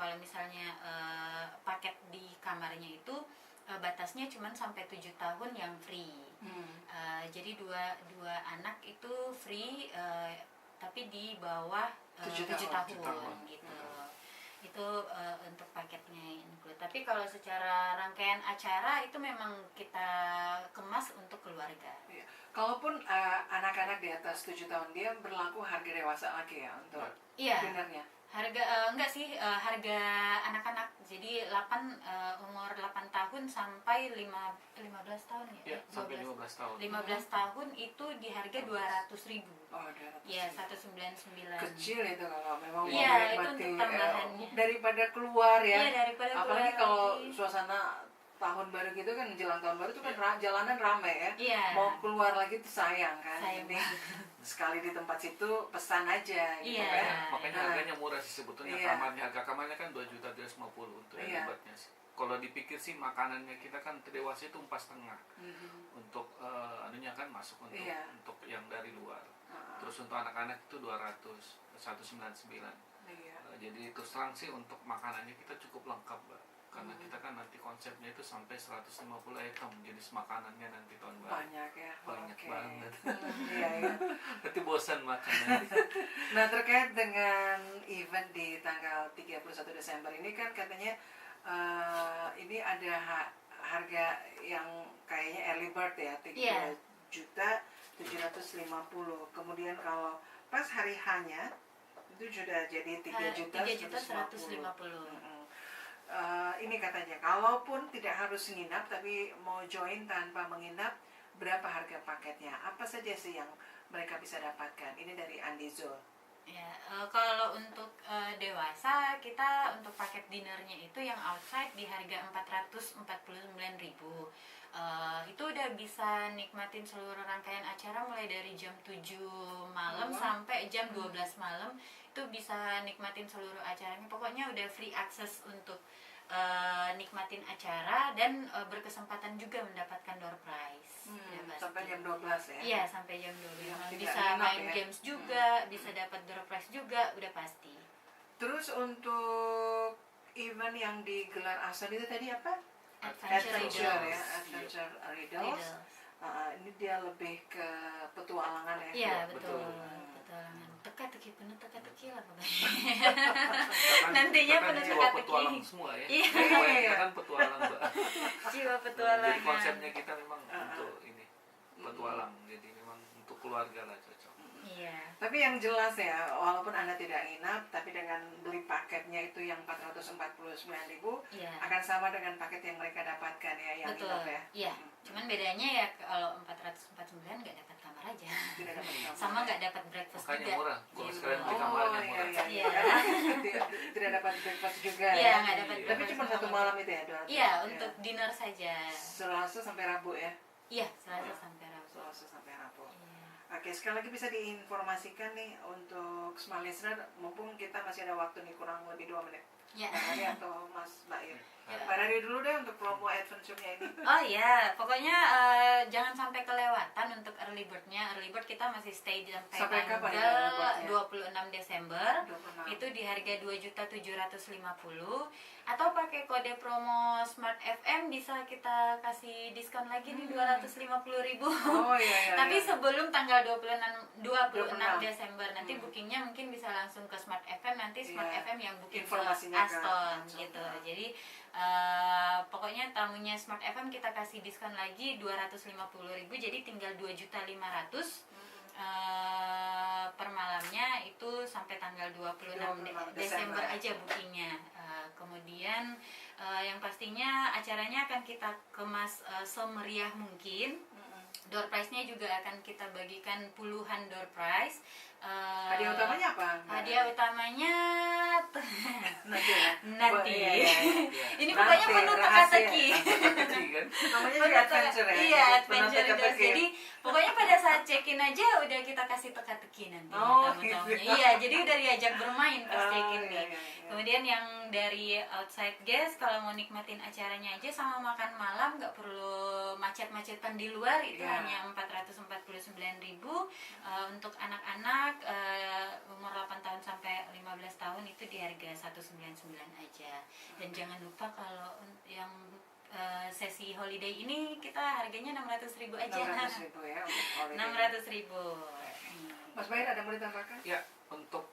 kalau misalnya paket di kamarnya itu batasnya cuma sampai 7 tahun yang free. Jadi dua anak itu free, tapi di bawah 7 tahun gitu. Itu untuk paketnya include. Tapi kalau secara rangkaian acara itu memang kita kemas untuk keluarga. Iya. Kalaupun anak-anak di atas 7 tahun, dia berlaku harga dewasa lagi ya untuk dinernya? Harga enggak sih, harga anak-anak. Jadi umur 8 tahun sampai 15 tahun ya? Iya, sampai 15 tahun. 15 tahun itu di harga 200.000. Oh, 200.000. Iya, 199. Kecil itu kalau memang mau Iya, itu menikmati untuk tambahannya. daripada keluar ya. Iya, daripada apalagi keluar kalau lagi. suasana tahun baru gitu kan, jelang tahun baru itu kan jalanan ramai ya. Iya. Mau keluar lagi tuh sayang kan. Sayang Jadi banget. sekali di tempat situ pesan aja gitu Iya. kan. Makanya harganya murah sih sebetulnya. Iya. Harga kamarnya kan 2.350.000 untuk Iya. hebatnya sih. Kalau dipikir sih makanannya kita kan dewasa itu 4,5. Untuk anunya kan masuk untuk Iya. untuk yang dari luar. Terus untuk anak-anak itu 200, 199. Iya. Jadi terus terang sih untuk makanannya kita cukup lengkap, Mbak. Karena kita kan nanti konsepnya itu sampai 150 item jenis makanannya nanti tahun baru. Banyak ya. Banyak Oke. banget. Iya, iya. Nanti bosan makan nanti. Nah, terkait dengan event di tanggal 31 Desember ini kan katanya ini ada harga yang kayaknya early bird ya, 3.750.000. Kemudian kalau pas hari H-nya itu sudah jadi 3.150.000. Ini katanya, kalaupun tidak harus nginap tapi mau join tanpa menginap, berapa harga paketnya? Apa saja sih yang mereka bisa dapatkan? Ini dari Andizo. Ya, kalau untuk dewasa kita untuk paket dinernya itu yang outside di harga 449.000. Itu udah bisa nikmatin seluruh rangkaian acara mulai dari jam 7 malam sampai jam 12 malam. Itu bisa nikmatin seluruh acaranya. Pokoknya udah free access untuk nikmatin acara dan berkesempatan juga mendapatkan door prize. Sampai jam 12 ya? Iya, sampai jam 12. Ya, bisa main ya? games juga, bisa dapat door prize juga, udah pasti. Terus untuk event yang digelar Ahsan itu tadi apa? Adventure ya, Adventure Riddles. Ini dia lebih ke petualangan ya? Iya, betul. Petualangan. Teka-teki, penuh teka-teki lah pokoknya. Kan- Nantinya kan penuh jiwa teka-teki. petualang semua ya. Iya. Kita kan petualang, Mbak. Jiwa petualangan. Jadi konsepnya kita memang untuk ini petualang. Jadi memang untuk keluarga lah cocok. Iya. Tapi yang jelas ya, walaupun Anda tidak nginap, tapi dengan beli paketnya itu yang 449.000 Iya. akan sama dengan paket yang mereka dapatkan ya, yang Betul. nginap ya. Iya. Cuman bedanya ya kalau 449 nggak dapat kamar aja. Tidak dapat kamar. Sama nggak dapat breakfast Makanya juga. murah. Kalau Iya. sekalian beli Oh kamarnya iya murah. iya. Iya. Tidak dapat breakfast juga Iya, ya. nggak dapat Tapi breakfast cuma sama satu malam itu ya, 200. Iya, untuk dinner saja. Selasa sampai Rabu ya. Iya, Selasa sampai Rabu. Selasa sampai Rabu. Iya. Oke, sekali lagi bisa diinformasikan nih untuk Smart Listener, mumpung kita masih ada waktu nih kurang lebih 2 menit. Ya. Mbak Ari atau Mas Bair. Ya. Mbak Ari dulu deh untuk promo adventure-nya ini. Oh iya, pokoknya jangan sampai kelewatan untuk early bird-nya. Early bird kita masih stay sampai kapan ya tanggal early bird-nya? 26 Desember. 26. Itu di harga 2.750.000. Atau pakai kode promo Smart FM bisa kita kasih diskon lagi nih 250.000. Oh iya iya. Tapi iya. sebelum tanggal 26 Desember nanti Hmm. bookingnya mungkin bisa langsung ke Smart FM, nanti Smart Iya. FM yang booking ke Informasinya ke Aston Aston. gitu. Jadi pokoknya tamunya Smart FM kita kasih diskon lagi 250.000, jadi tinggal 2.500.000 per malamnya itu sampai tanggal 26 Desember aja bookingnya. Kemudian yang pastinya acaranya akan kita kemas semeriah mungkin. Door prize-nya juga akan kita bagikan puluhan door prize. Hadiah utamanya apa? Hadiah utamanya Nanti ya. nanti. Iya, iya, iya. Ini Nanti, pokoknya penuh rahasia. teka-teki. Kecil kan? Namanya juga Penuh adventure ya. Iya, Penuh adventure teka-teki. Riddles. Jadi Pokoknya pada saat check-in aja udah kita kasih teka-teki nanti Oh, tamu-tamunya. gitu. Iya, jadi udah diajak bermain pas check-in iya, nih. iya, iya. Kemudian yang dari outside guest kalau mau nikmatin acaranya aja sama makan malam nggak perlu macet-macetan di luar, itu Iya. hanya 449.000. Untuk anak-anak umur 8 tahun sampai 15 tahun itu di harga 199 aja. Dan jangan lupa kalau yang sesi holiday ini kita harganya 600.000 aja. 600.000 ya untuk holiday. 600.000. Mas Bair ada mau ditambahkan? Ya, untuk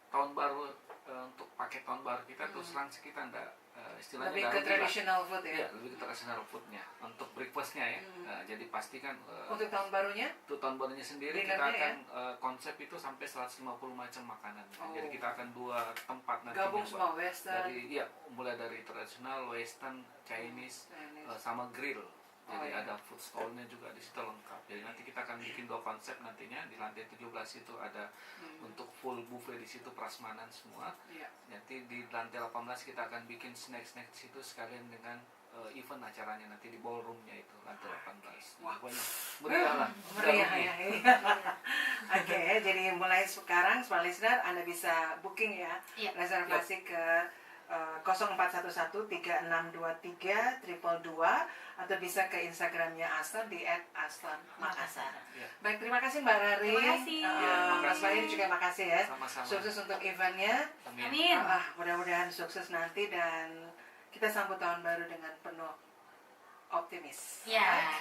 tahun baru, untuk paket tahun baru kita terus terang sih kita enggak istilahnya Lebih nggak ke rugi lah. traditional food ya? Iya, lebih ke traditional foodnya. Untuk breakfastnya ya, jadi pastikan Untuk tahun barunya? untuk tahun barunya sendiri kita Dinnernya akan konsep itu sampai 150 macam makanan. Oh. Jadi kita akan dua tempat nantinya, Gabung Mbak. semua western. Dari iya, mulai dari tradisional, western, Chinese, sama grill. Jadi iya. ada food stall-nya juga di situ lengkap. Jadi nanti kita akan bikin dua konsep nantinya. Di lantai 17 itu ada untuk full buffet di situ prasmanan semua. Iya. Nanti di lantai 18 kita akan bikin snack-snack di situ sekalian dengan event acaranya nanti di ballroom-nya itu lantai 18. Wah. Pokoknya meriah lah. Meriah Nggak ya. rugi. Oke, jadi mulai sekarang smart listener Anda bisa booking ya. Iya. Reservasi ke 0411-3623-222 atau bisa ke Instagramnya Aston di @astonmakassar. Iya. Baik, terima kasih Mbak Rari. Terima kasih. Iya, Mas makasih. Bayu juga makasih ya. Sama-sama. Sukses untuk eventnya. Amin. Mudah-mudahan sukses nanti dan kita sambut tahun baru dengan penuh optimis. Ya.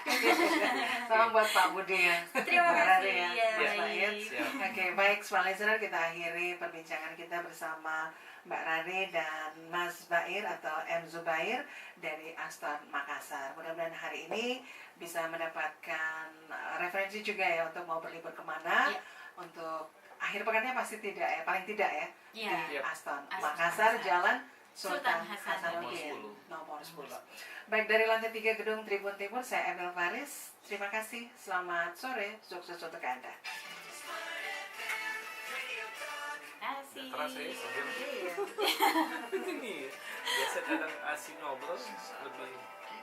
Salam buat Pak Budi ya. Terima Mbak kasih. Rari ya. Ya, Mas Bayu. baik. Siap. Oke, baik, smart listener, kita akhiri perbincangan kita bersama Mbak Rari dan Mas Bair atau M. Zubair dari Aston Makassar. Mudah-mudahan hari ini bisa mendapatkan referensi juga ya untuk mau berlibur kemana. Iya. Untuk akhir pekannya pasti tidak ya, paling tidak ya, Iya. di Iya. Aston Aston Makassar, Makassar. Jalan Sultan Sultan Hasanuddin. Hasanuddin nomor 10. Baik, dari lantai 3 gedung Tribun Timur, saya Emil Faris. Terima kasih, selamat sore, sukses untuk Anda. Kasih. Terasa ya sebelum Iya. ini biasa kadang asing ngobrol lebih